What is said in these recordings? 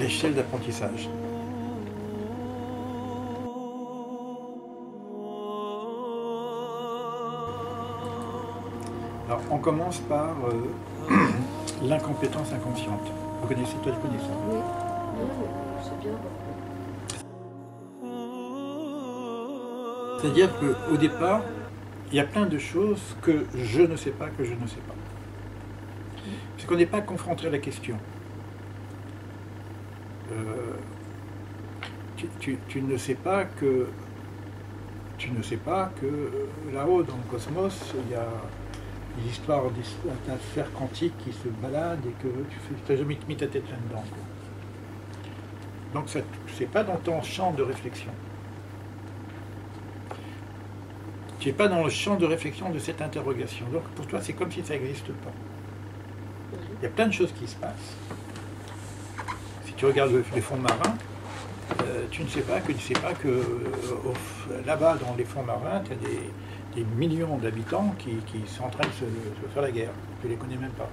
échelle d'apprentissage. Alors, on commence par l'incompétence inconsciente. Vous connaissez, toi, tu connais ça? Oui, c'est bien. C'est-à-dire qu'au départ, il y a plein de choses que je ne sais pas, que je ne sais pas. Puisqu'on n'est pas confronté à la question. Tu ne sais pas que là-haut dans le cosmos, il y a l'histoire d'affaires quantiques qui se baladent et que tu n'as jamais mis ta tête là-dedans. Donc ce n'est pas dans ton champ de réflexion. Tu n'es pas dans le champ de réflexion de cette interrogation. Donc pour toi, c'est comme si ça n'existe pas. Il y a plein de choses qui se passent. Si tu regardes les fonds marins, tu ne sais pas que là-bas, dans les fonds marins, tu as des millions d'habitants qui sont en train de se faire la guerre. Tu ne les connais même pas.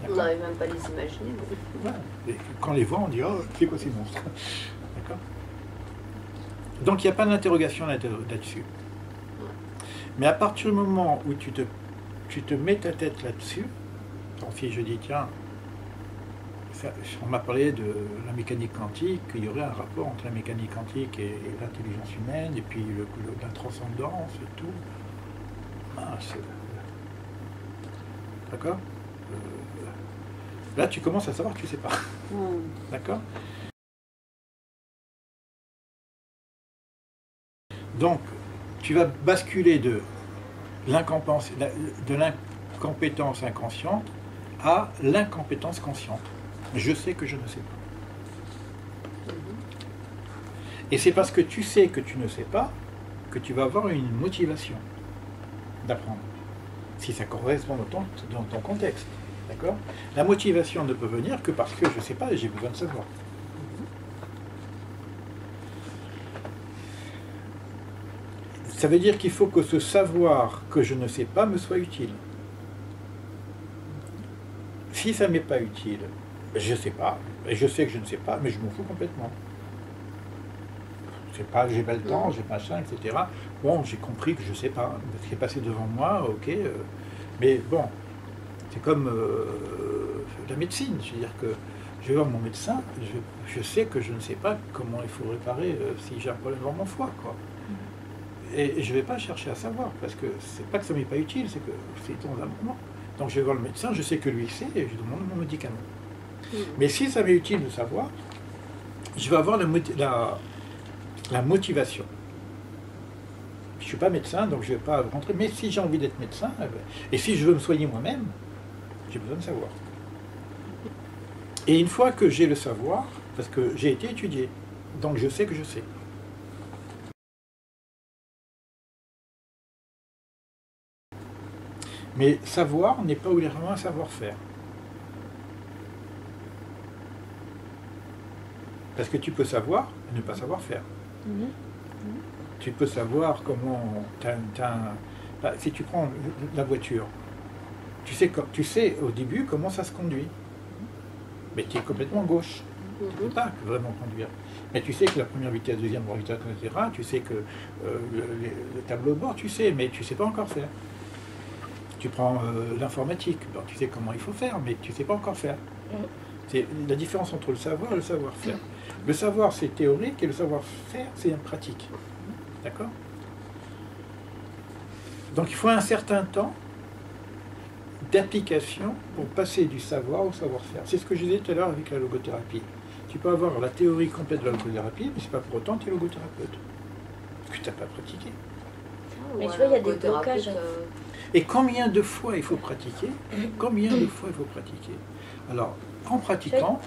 On n'arrive même pas à les imaginer. Ouais. Et quand on les voit, on dit « Oh, c'est quoi ces monstres ?» D'accord. Donc il n'y a pas d'interrogation là-dessus. Mais à partir du moment où tu te mets ta tête là-dessus, si je dis tiens, on m'a parlé de la mécanique quantique, qu'il y aurait un rapport entre la mécanique quantique et l'intelligence humaine, et puis la transcendance et tout. D'accord. Là, tu commences à savoir que tu ne sais pas. D'accord. Donc, tu vas basculer de l'incompétence inconsciente à l'incompétence consciente. Je sais que je ne sais pas. Et c'est parce que tu sais que tu ne sais pas que tu vas avoir une motivation d'apprendre, si ça correspond dans ton contexte. D'accord ? La motivation ne peut venir que parce que je ne sais pas et j'ai besoin de savoir. Ça veut dire qu'il faut que ce savoir que je ne sais pas me soit utile. Si ça ne m'est pas utile, je ne sais pas, et je sais que je ne sais pas, mais je m'en fous complètement. Je sais pas, j'ai pas le temps, j'ai pas ça, etc. Bon, j'ai compris que je ne sais pas, ce qui est passé devant moi, ok, mais bon, c'est comme la médecine, c'est-à-dire que je vais voir mon médecin, je sais que je ne sais pas comment il faut réparer si j'ai un problème dans mon foie, quoi. Et je ne vais pas chercher à savoir, parce que c'est pas que ça m'est pas utile, c'est que c'est dans un moment. Donc je vais voir le médecin, je sais que lui sait, et je demande mon médicament. Mais si ça m'est utile de savoir, je vais avoir la motivation. Je ne suis pas médecin, donc je ne vais pas rentrer, mais si j'ai envie d'être médecin, et si je veux me soigner moi-même, j'ai besoin de savoir. Et une fois que j'ai le savoir, parce que j'ai été étudié, donc je sais que je sais. Mais savoir n'est pas obligatoirement un savoir-faire. Parce que tu peux savoir et ne pas savoir faire. Tu peux savoir comment... si tu prends la voiture, tu sais au début comment ça se conduit. Mais tu es complètement gauche. Tu ne peux pas vraiment conduire. Mais tu sais que la première vitesse, deuxième vitesse, etc. Tu sais que le tableau de bord, tu sais, mais tu ne sais pas encore faire. Tu prends l'informatique, tu sais comment il faut faire, mais tu ne sais pas encore faire. C'est la différence entre le savoir et le savoir-faire. Le savoir, c'est théorique, et le savoir-faire, c'est pratique. D'accord ? Donc il faut un certain temps d'application pour passer du savoir au savoir-faire. C'est ce que je disais tout à l'heure avec la logothérapie. Tu peux avoir la théorie complète de la logothérapie, mais ce n'est pas pour autant que tu es logothérapeute. Parce que tu n'as pas pratiqué. Mais tu vois, il y a des blocages. Et combien de fois il faut pratiquer? Combien de fois il faut pratiquer? Alors, en pratiquant,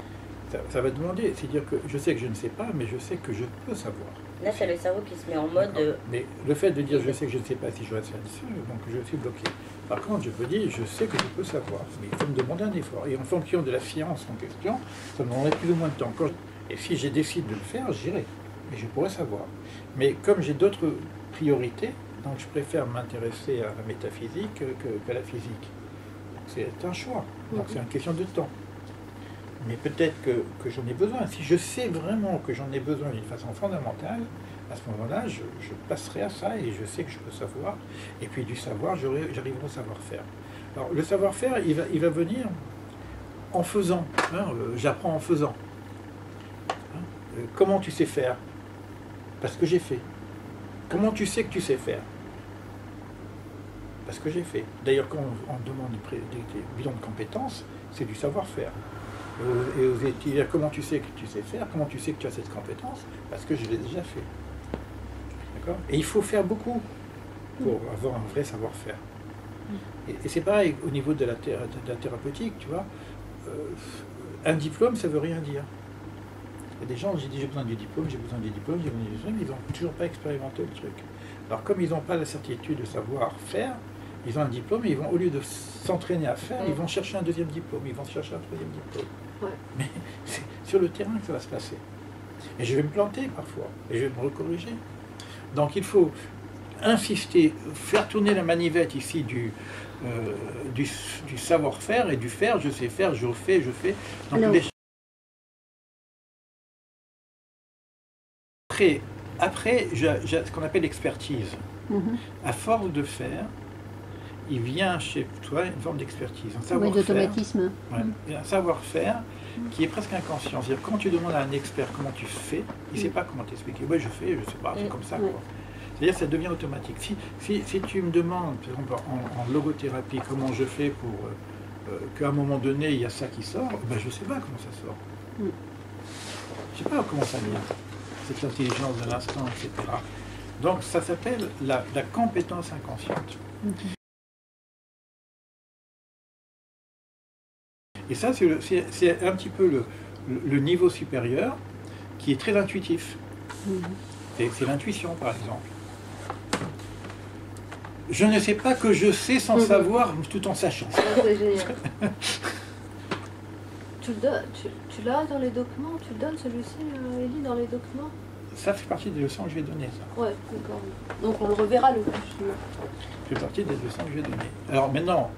ça va demander, c'est-à-dire que je sais que je ne sais pas, mais je sais que je peux savoir. Là, c'est le cerveau qui se met en mode... Mais le fait de dire je sais que je ne sais pas si je reste là-dessus, donc je suis bloqué. Par contre, je peux dire je sais que je peux savoir, mais il faut me demander un effort. Et en fonction de la science en question, ça me demanderait plus ou moins de temps. Et si je décide de le faire, j'irai. Mais je pourrais savoir. Mais comme j'ai d'autres priorités, donc je préfère m'intéresser à la métaphysique qu'à la physique. C'est un choix, donc c'est une question de temps. Mais peut-être que j'en ai besoin. Si je sais vraiment que j'en ai besoin d'une façon fondamentale, à ce moment-là, je passerai à ça et je sais que je peux savoir. Et puis du savoir, j'arriverai au savoir-faire. Alors le savoir-faire, il va venir en faisant. Hein, j'apprends en faisant. Hein, comment tu sais faire? Parce que j'ai fait. Comment tu sais que tu sais faire? Parce que j'ai fait. D'ailleurs, quand on demande des bilans de compétences, c'est du savoir-faire. Et aux étudiants, comment tu sais que tu sais faire? Comment tu sais que tu as cette compétence? Parce que je l'ai déjà fait. D'accord? Et il faut faire beaucoup pour avoir un vrai savoir-faire. Et c'est pareil au niveau de la thérapeutique, tu vois. Un diplôme, ça ne veut rien dire. Il y a des gens qui disent j'ai besoin du diplôme, j'ai besoin du diplôme, j'ai besoin du diplôme, ils n'ont toujours pas expérimenté le truc. Alors comme ils n'ont pas la certitude de savoir faire, ils ont un diplôme et ils vont, au lieu de s'entraîner à faire, ils vont chercher un deuxième diplôme, ils vont chercher un troisième diplôme. Ouais. Mais c'est sur le terrain que ça va se passer. Et je vais me planter parfois, et je vais me recorriger. Donc il faut insister, faire tourner la manivette ici du savoir-faire et du faire, je sais faire, je fais. Donc après ce qu'on appelle l'expertise. À force de faire, il vient chez toi une forme d'expertise, un savoir-faire. Oui, d'automatisme. Un savoir-faire qui est presque inconscient. C'est-à-dire quand tu demandes à un expert comment tu fais, il ne sait pas comment t'expliquer. Oui, je fais, je ne sais pas, c'est comme ça. C'est-à-dire que ça devient automatique. Si tu me demandes, par exemple, en logothérapie, comment je fais pour qu'à un moment donné, il y a ça qui sort, ben, je ne sais pas comment ça sort. Je ne sais pas comment ça vient. Cette intelligence de l'instant, etc. Donc ça s'appelle la compétence inconsciente. Et ça, c'est un petit peu le niveau supérieur qui est très intuitif. C'est l'intuition, par exemple. Je ne sais pas que je sais sans savoir, tout en sachant. C'est génial. Tu l'as dans les documents? Tu le donnes celui-ci, Élie, dans les documents? Ça fait partie des leçons que je vais donner, ça. Ouais, d'accord. Donc on le reverra le prochain. Ça fait partie des leçons que je vais donner. Alors maintenant,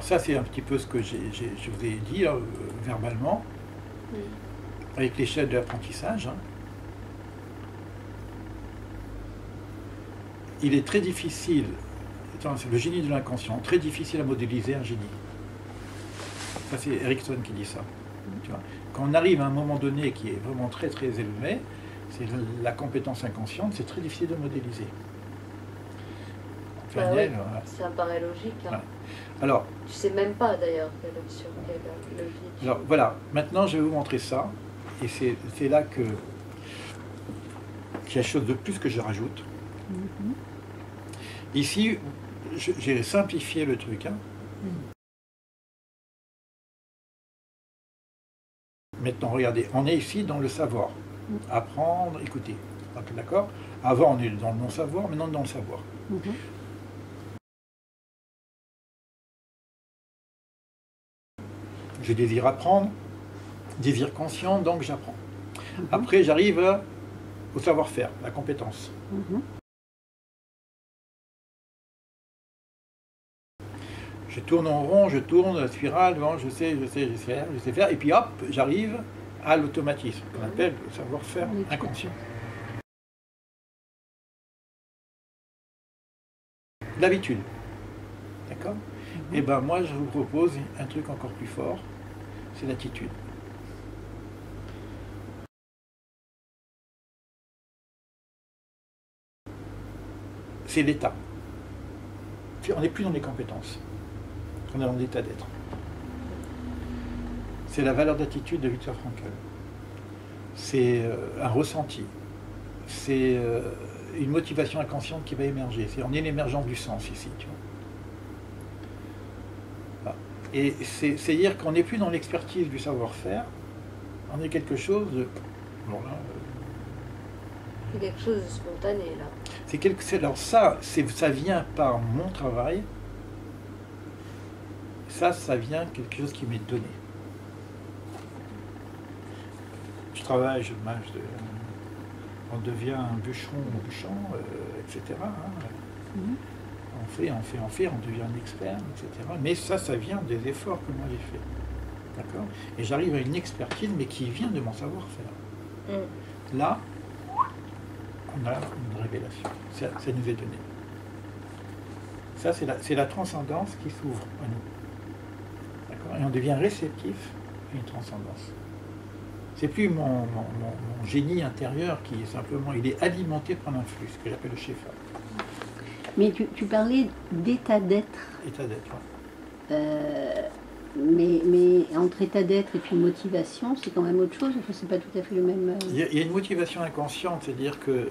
ça c'est un petit peu ce que je vous ai dit là, verbalement, avec l'échelle de l'apprentissage. Hein. Il est très difficile, c'est le génie de l'inconscient, très difficile à modéliser un génie. Ça c'est Erickson qui dit ça. Tu vois. Quand on arrive à un moment donné qui est vraiment très très élevé, c'est la compétence inconsciente, c'est très difficile de modéliser. Bah oui, ça paraît logique. Hein. Voilà. Alors, tu sais même pas d'ailleurs sur quel levier. Alors voilà, maintenant je vais vous montrer ça, et c'est là qu'il y a quelque chose de plus que je rajoute. Ici, j'ai simplifié le truc. Hein. Maintenant, regardez, on est ici dans le savoir. Apprendre, écouter. D'accord? Avant, on est dans le non-savoir, maintenant dans le savoir. Je désire apprendre, désir conscient, donc j'apprends. Après, j'arrive au savoir-faire, la compétence. Je tourne en rond, je tourne la spirale, bon, je sais faire, et puis hop, j'arrive à l'automatisme, qu'on appelle le savoir-faire inconscient. L'habitude. D'accord? Et ben moi, je vous propose un truc encore plus fort, c'est l'attitude. C'est l'état. On n'est plus dans les compétences. On est dans l'état d'être. C'est la valeur d'attitude de Viktor Frankl. C'est un ressenti. C'est une motivation inconsciente qui va émerger. On est l'émergence du sens ici. Tu vois. Et c'est dire qu'on n'est plus dans l'expertise du savoir-faire. On est quelque chose de... Bon, là, c'est quelque chose de spontané, là. Alors ça vient par mon travail. Ça vient quelque chose qui m'est donné. Je travaille, je mange, on devient un bûcheron, etc. Hein. On fait, on devient un expert, etc. Mais ça vient des efforts que moi j'ai fait. D'accord? Et j'arrive à une expertise, mais qui vient de mon savoir-faire. Là, on a une révélation. Ça nous est donné. Ça, c'est la transcendance qui s'ouvre à nous. D'accord? Et on devient réceptif à une transcendance. C'est plus mon génie intérieur qui est simplement, il est alimenté par l'influx, ce que j'appelle le Shefa. Mais tu parlais d'état d'être. État d'être, ouais. Mais entre état d'être et puis motivation, c'est quand même autre chose, enfin, c'est pas tout à fait le même... Il y a une motivation inconsciente, c'est-à-dire que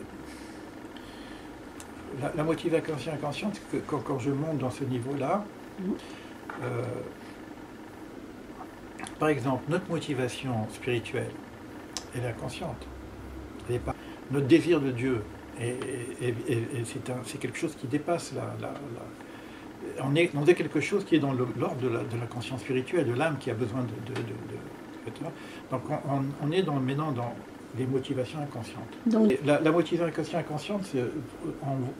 la motivation inconsciente, c'est que quand je monte dans ce niveau-là, par exemple, notre motivation spirituelle, elle est inconsciente. Elle est pas, notre désir de Dieu, c'est quelque chose qui dépasse on est quelque chose qui est dans l'ordre de la conscience spirituelle, de l'âme qui a besoin donc on est maintenant dans les motivations inconscientes. Donc, la motivation inconsciente, c'est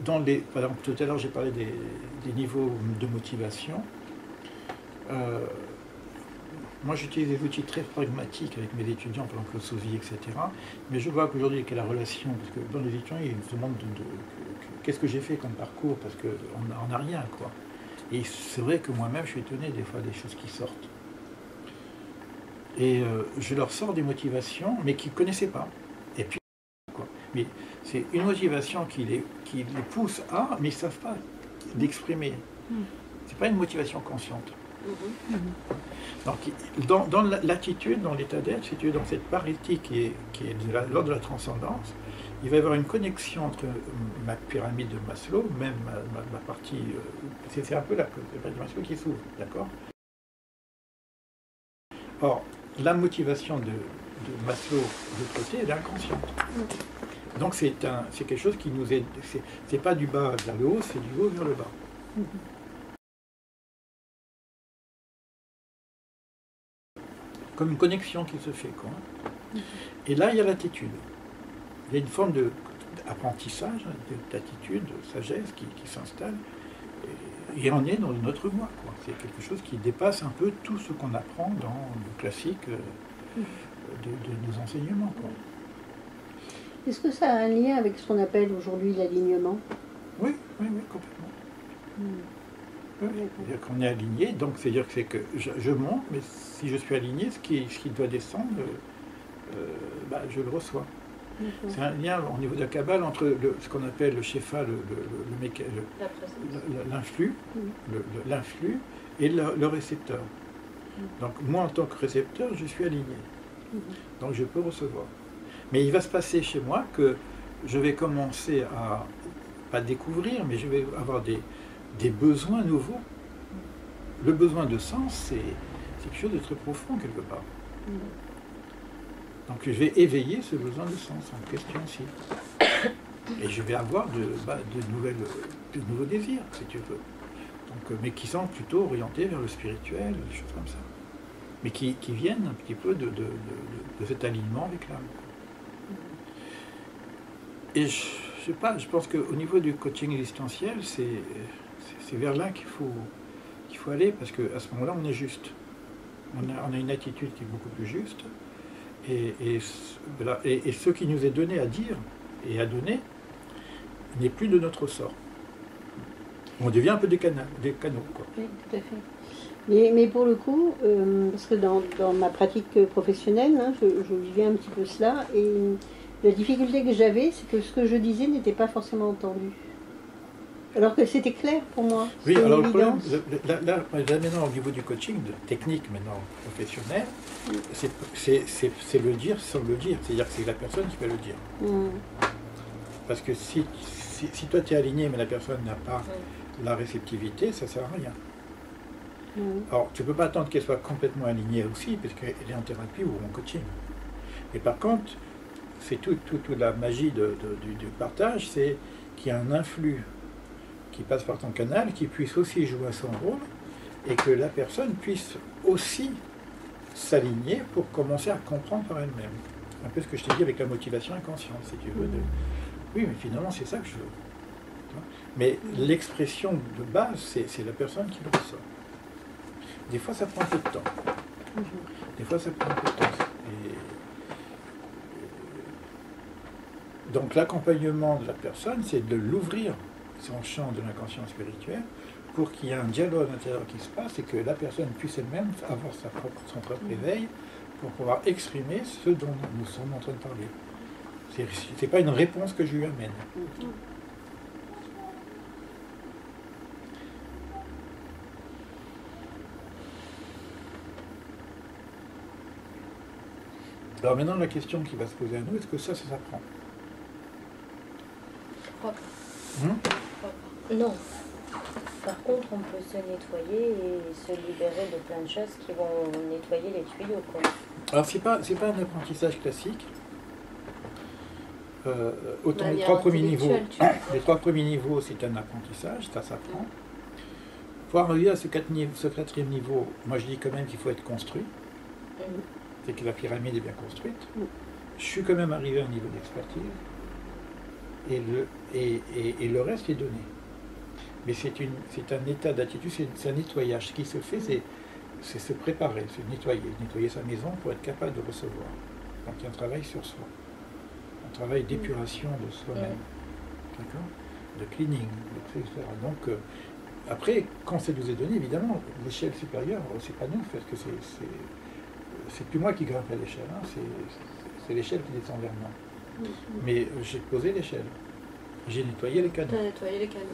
par exemple, tout à l'heure j'ai parlé des niveaux de motivation. Moi j'utilise des outils très pragmatiques avec mes étudiants, par exemple le Sozi, etc. Mais je vois qu'aujourd'hui, avec la relation, parce que dans les étudiants, ils me demandent qu'est-ce que j'ai fait comme parcours, parce qu'on n'a rien, quoi. Et c'est vrai que moi-même, je suis étonné des fois des choses qui sortent. Et je leur sors des motivations, mais qu'ils ne connaissaient pas. Et puis, quoi. Mais c'est une motivation qui les pousse à, mais ils ne savent pas l'exprimer. C'est pas une motivation consciente. Donc, dans l'attitude, dans l'état d'être, si tu es dans cette parité qui est l'ordre de la transcendance, il va y avoir une connexion entre ma pyramide de Maslow, même ma partie, c'est un peu la pyramide de Maslow qui s'ouvre, d'accord? Or, la motivation de Maslow, de l'autre côté, elle est inconsciente. Donc c'est quelque chose qui nous aide, c'est pas du bas vers le haut, c'est du haut vers le bas. Comme une connexion qui se fait, quoi. Et là, il y a l'attitude. Il y a une forme d'apprentissage, d'attitude, de sagesse qui s'installe. Et on est dans notre moi, quoi. C'est quelque chose qui dépasse un peu tout ce qu'on apprend dans le classique de nos enseignements, quoi. Est-ce que ça a un lien avec ce qu'on appelle aujourd'hui l'alignement? Oui, complètement. Oui, c'est-à-dire qu'on est aligné, donc c'est-à-dire que je monte, mais si je suis aligné, ce qui doit descendre, je le reçois. C'est un lien au niveau de la Kabbale entre ce qu'on appelle le Shefa, l'influx, et le récepteur. Donc moi, en tant que récepteur, je suis aligné. Donc je peux recevoir. Mais il va se passer chez moi que je vais commencer à, pas découvrir, mais je vais avoir des besoins nouveaux. Le besoin de sens, c'est quelque chose de très profond quelque part. Donc je vais éveiller ce besoin de sens en question aussi. Et je vais avoir de nouveaux désirs, si tu veux. Donc, mais qui sont plutôt orientés vers le spirituel, des choses comme ça. Mais qui viennent un petit peu de cet alignement avec l'âme. Et je sais pas, je pense qu'au niveau du coaching existentiel, c'est vers là qu'il faut aller, parce qu'à ce moment-là, on est juste. On a une attitude qui est beaucoup plus juste. Et ce qui nous est donné à dire et à donner n'est plus de notre sort. On devient un peu des canaux, quoi. Oui, tout à fait. Mais pour le coup, parce que dans ma pratique professionnelle, hein, je vivais un petit peu cela, et la difficulté que j'avais, c'est que ce que je disais n'était pas forcément entendu. Alors que c'était clair pour moi. Oui, alors le problème, là maintenant au niveau du coaching, de technique maintenant professionnelle, c'est le dire sans le dire. C'est-à-dire que c'est la personne qui va le dire. Parce que si toi tu es aligné mais la personne n'a pas la réceptivité, ça ne sert à rien. Alors tu ne peux pas attendre qu'elle soit complètement alignée aussi, parce qu'elle est en thérapie ou en coaching. Et par contre, c'est toute la magie du partage, c'est qu'il y a un influx qui passe par ton canal, qui puisse aussi jouer son rôle, et que la personne puisse aussi s'aligner pour commencer à comprendre par elle-même. Un peu ce que je t'ai dit avec la motivation inconsciente, si tu veux. Oui, mais finalement, c'est ça que je veux. Mais l'expression de base, c'est la personne qui le ressort. Des fois, ça prend un peu de temps. Des fois, ça prend un peu de temps. Donc l'accompagnement de la personne, c'est de l'ouvrir, son champ de l'inconscient spirituel, pour qu'il y ait un dialogue intérieur qui se passe et que la personne puisse elle-même avoir son propre éveil pour pouvoir exprimer ce dont nous sommes en train de parler. Ce n'est pas une réponse que je lui amène. Alors maintenant, la question qui va se poser à nous, est-ce que ça s'apprend? Je crois pas. Hum? Je crois pas. Non. Par contre, on peut se nettoyer et se libérer de plein de choses qui vont nettoyer les tuyaux, quoi. Alors, c'est pas un apprentissage classique. Autant La les vie 3 premiers niveaux, intellectuelle, les 3 premiers niveaux, c'est un apprentissage, ça s'apprend. Pour arriver à ce 4e niveau, moi je dis quand même qu'il faut être construit. C'est que la pyramide est bien construite. Je suis quand même arrivé à un niveau d'expertise. Et le reste est donné. Mais c'est un état d'attitude, c'est un nettoyage. Ce qui se fait, c'est se préparer, c'est nettoyer sa maison pour être capable de recevoir. Donc il y a un travail sur soi, un travail d'épuration de soi-même, d'accord, de cleaning, etc. Donc après, quand ça nous est donné, évidemment, l'échelle supérieure, c'est pas nous, parce que c'est plus moi qui grimpe à l'échelle, hein, c'est l'échelle qui descend vers moi. Mais j'ai posé l'échelle, j'ai nettoyé les canaux. Tu as nettoyé les canaux.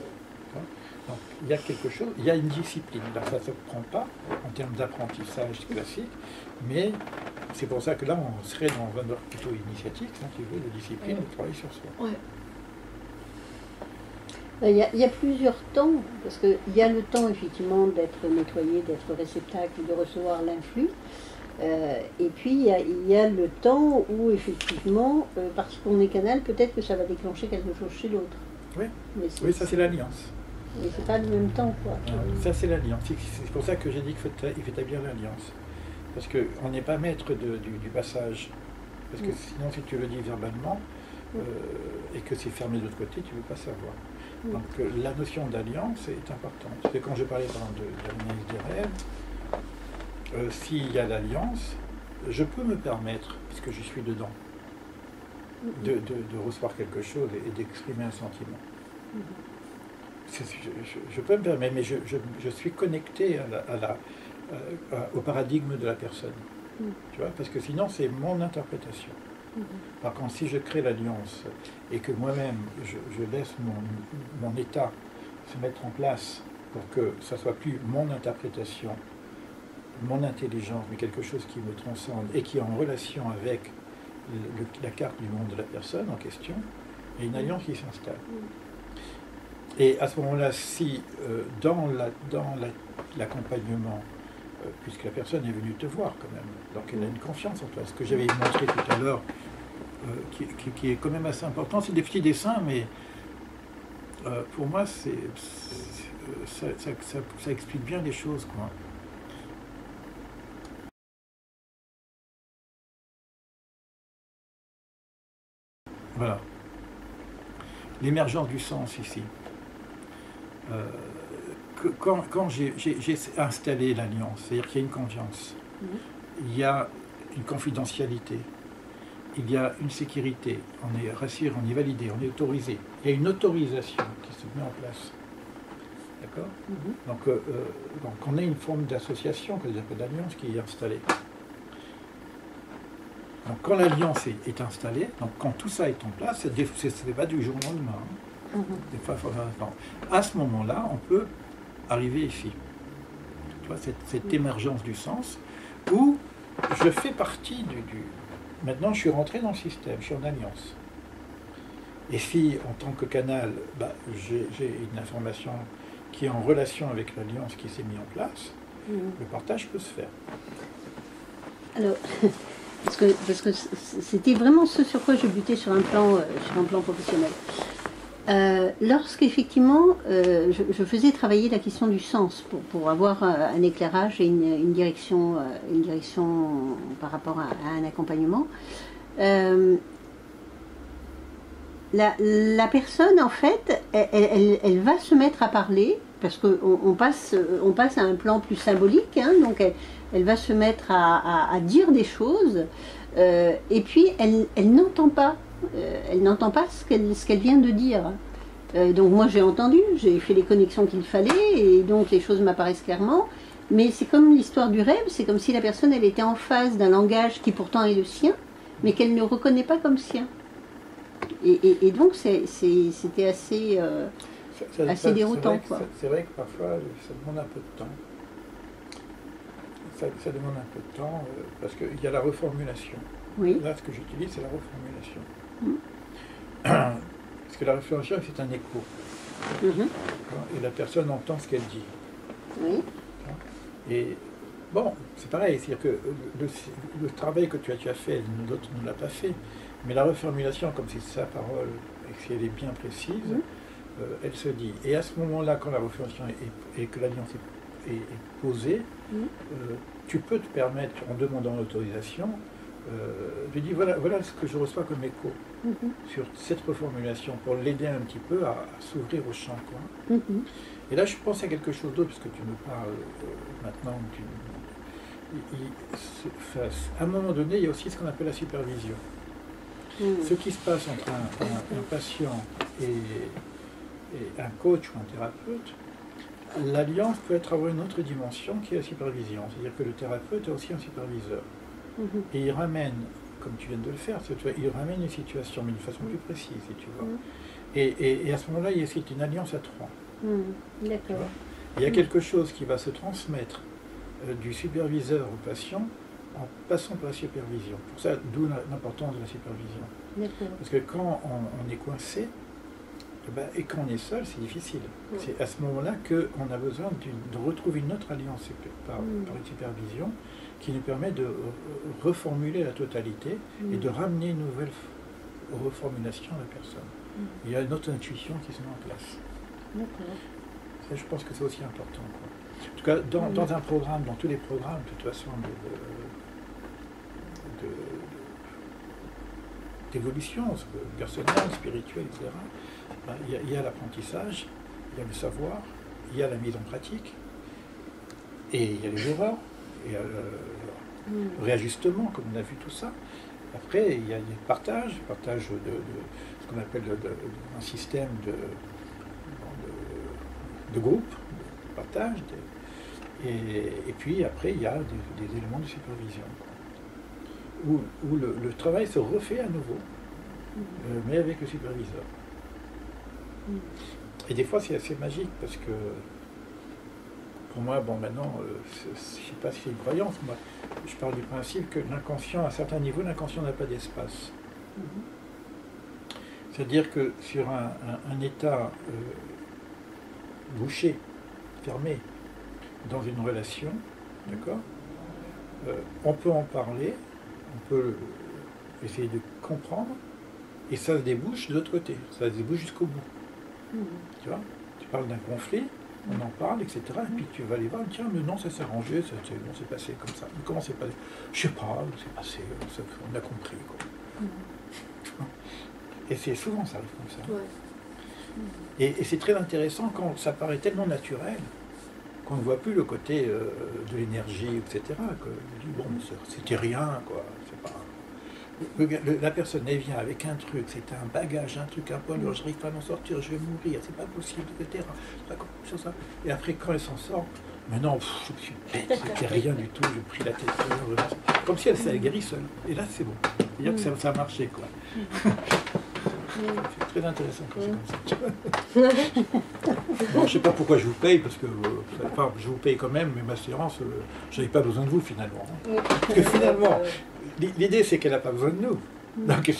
Donc il y a quelque chose, il y a une discipline. Là, ça ne se prend pas en termes d'apprentissage classique, mais c'est pour ça que là, on serait dans un ordre plutôt initiatique, hein, qui veut, de discipline, de travail sur soi. Ouais. Il y a plusieurs temps, parce qu'il y a le temps effectivement d'être nettoyé, d'être réceptacle, de recevoir l'influx. Et puis il y a le temps où effectivement, parce qu'on est canal, peut-être que ça va déclencher quelque chose chez l'autre. Oui, Oui, ça c'est l'alliance. Mais c'est pas le même temps, quoi. Ça c'est l'alliance. C'est pour ça que j'ai dit qu'il faut établir l'alliance. Parce qu'on n'est pas maître du passage. Parce que sinon, si tu le dis verbalement, et que c'est fermé de l'autre côté, tu ne veux pas savoir. Donc la notion d'alliance est importante. Parce que quand je parlais par exemple de l'analyse des rêves, s'il y a l'alliance, je peux me permettre, puisque je suis dedans, de recevoir quelque chose et d'exprimer un sentiment. Je peux me permettre, mais je suis connecté au paradigme de la personne. Tu vois, parce que sinon, c'est mon interprétation. Par contre, si je crée l'alliance et que moi-même, je laisse mon état se mettre en place pour que ça soit plus mon interprétation, mon intelligence, mais quelque chose qui me transcende et qui est en relation avec la carte du monde de la personne en question, il y a une alliance qui s'installe. Et à ce moment-là, si dans l'accompagnement, puisque la personne est venue te voir quand même, donc elle a une confiance en toi, ce que j'avais montré tout à l'heure, qui est quand même assez important, c'est des petits dessins, mais pour moi, ça explique bien les choses, quoi. Voilà. L'émergence du sens ici. Quand j'ai installé l'alliance, c'est-à-dire qu'il y a une confiance, il y a une confidentialité, il y a une sécurité, on est rassuré, on est validé, on est autorisé. Il y a une autorisation qui se met en place. D'accord ? Donc on a une forme d'association, d'alliance qui est installée. Donc quand l'alliance est installée, donc quand tout ça est en place, ce n'est pas du jour au lendemain. Hein. Des fois, à ce moment-là, on peut arriver ici. Tu vois, cette émergence du sens, où je fais partie Maintenant, je suis rentré dans le système, je suis en alliance. Et si, en tant que canal, j'ai une information qui est en relation avec l'alliance qui s'est mise en place, le partage peut se faire. Alors, parce que c'était vraiment ce sur quoi je butais sur un plan professionnel. Lorsqu'effectivement, je faisais travailler la question du sens pour avoir un éclairage et une direction par rapport à un accompagnement, la personne, en fait, elle va se mettre à parler, parce qu'on passe à un plan plus symbolique, hein, donc elle va se mettre à dire des choses, et puis elle n'entend pas. Elle n'entend pas ce qu'elle vient de dire. Donc moi j'ai entendu, j'ai fait les connexions qu'il fallait, et donc les choses m'apparaissent clairement. Mais c'est comme l'histoire du rêve, c'est comme si la personne elle était en face d'un langage qui pourtant est le sien, mais qu'elle ne reconnaît pas comme sien. Et donc c'était assez, assez déroutant. C'est vrai que parfois ça demande un peu de temps. Ça demande un peu de temps parce qu'il y a la reformulation. Oui. Là, ce que j'utilise, c'est la reformulation. Mm. Parce que la reformulation, c'est un écho. Et la personne entend ce qu'elle dit. Oui. Et bon, c'est pareil, c'est-à-dire que le travail que tu as fait, l'autre ne l'a pas fait. Mais la reformulation, comme c'est sa parole, et si elle est bien précise, elle se dit. Et à ce moment-là, quand la reformulation et que l'alliance est posée, tu peux te permettre, en demandant l'autorisation, de dire voilà ce que je reçois comme écho sur cette reformulation, pour l'aider un petit peu à s'ouvrir au champ. Quoi. Et là, je pense à quelque chose d'autre, parce que tu me parles maintenant. À un moment donné, il y a aussi ce qu'on appelle la supervision. Ce qui se passe entre un patient et un coach ou un thérapeute, l'alliance peut avoir une autre dimension qui est la supervision. C'est-à-dire que le thérapeute est aussi un superviseur. Et il ramène, comme tu viens de le faire, il ramène une situation, mais d'une façon plus précise, si tu vois. Et à ce moment-là, il y a une alliance à trois. D'accord. Il y a quelque chose qui va se transmettre du superviseur au patient en passant par la supervision. Pour ça, d'où l'importance de la supervision. Parce que quand on est coincé, et quand on est seul, c'est difficile. C'est à ce moment-là qu'on a besoin de retrouver une autre alliance par une supervision qui nous permet de reformuler la totalité et de ramener une nouvelle reformulation à la personne. Il y a une autre intuition qui se met en place. Ça, je pense que c'est aussi important. Quoi. En tout cas, dans un programme, dans tous les programmes, de toute façon, d'évolution personnelle, spirituelle, etc., il y a l'apprentissage, il y a le savoir, il y a la mise en pratique, et il y a les erreurs, il y a le réajustement, comme on a vu tout ça. Après, il y a le partage de ce qu'on appelle un système de groupe, de partage, et puis après, il y a des éléments de supervision, où le travail se refait à nouveau, mais avec le superviseur. Et des fois, c'est assez magique, parce que pour moi, bon, maintenant, je ne sais pas si c'est une croyance, moi, je parle du principe que l'inconscient, à un certain niveau, l'inconscient n'a pas d'espace. C'est-à-dire que sur un état bouché, fermé, dans une relation, d'accord, on peut en parler, on peut essayer de comprendre, et ça se débouche de l'autre côté, ça se débouche jusqu'au bout. Tu vois, tu parles d'un conflit, on en parle, etc. Et puis tu vas aller voir, tiens, mais non, ça s'est arrangé, c'est passé comme ça. Mais comment c'est passé? Je sais pas, c'est passé, on a compris, quoi. Et c'est souvent ça arrive comme ça. Et c'est très intéressant quand ça paraît tellement naturel qu'on ne voit plus le côté de l'énergie, etc. Que je dis, bon, c'était rien, quoi. C'est pas... La personne, elle vient avec un truc, c'est un bagage, un truc, un poids lourd, je n'arrive pas à m'en sortir, je vais mourir, c'est pas possible, etc. Et après, quand elle s'en sort, mais non, je me suis bête, c'était rien du tout, j'ai pris la tête, comme si elle s'est guérie seule. Et là, c'est bon. C'est-à-dire que ça a marché, quoi. C'est très intéressant quand c'est comme ça. Bon, je ne sais pas pourquoi je vous paye, parce que je vous paye quand même, mais ma séance, je n'avais pas besoin de vous finalement. Parce que finalement, l'idée c'est qu'elle n'a pas besoin de nous. Donc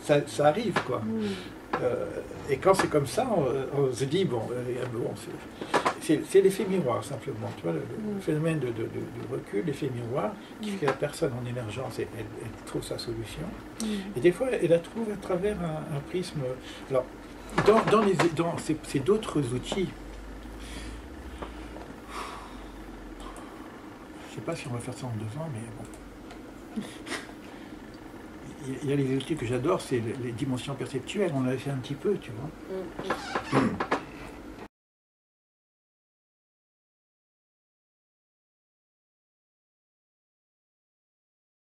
ça arrive, quoi. Et quand c'est comme ça, on se dit, bon c'est l'effet miroir simplement. Tu vois, le phénomène de recul, l'effet miroir, qui fait que la personne en émergence, elle trouve sa solution. Et des fois, elle la trouve à travers un prisme. Alors, c'est d'autres outils. Je ne sais pas si on va faire ça en 2 ans, mais bon. Il y a les outils que j'adore, c'est les dimensions perceptuelles. On l'avait fait un petit peu, tu vois.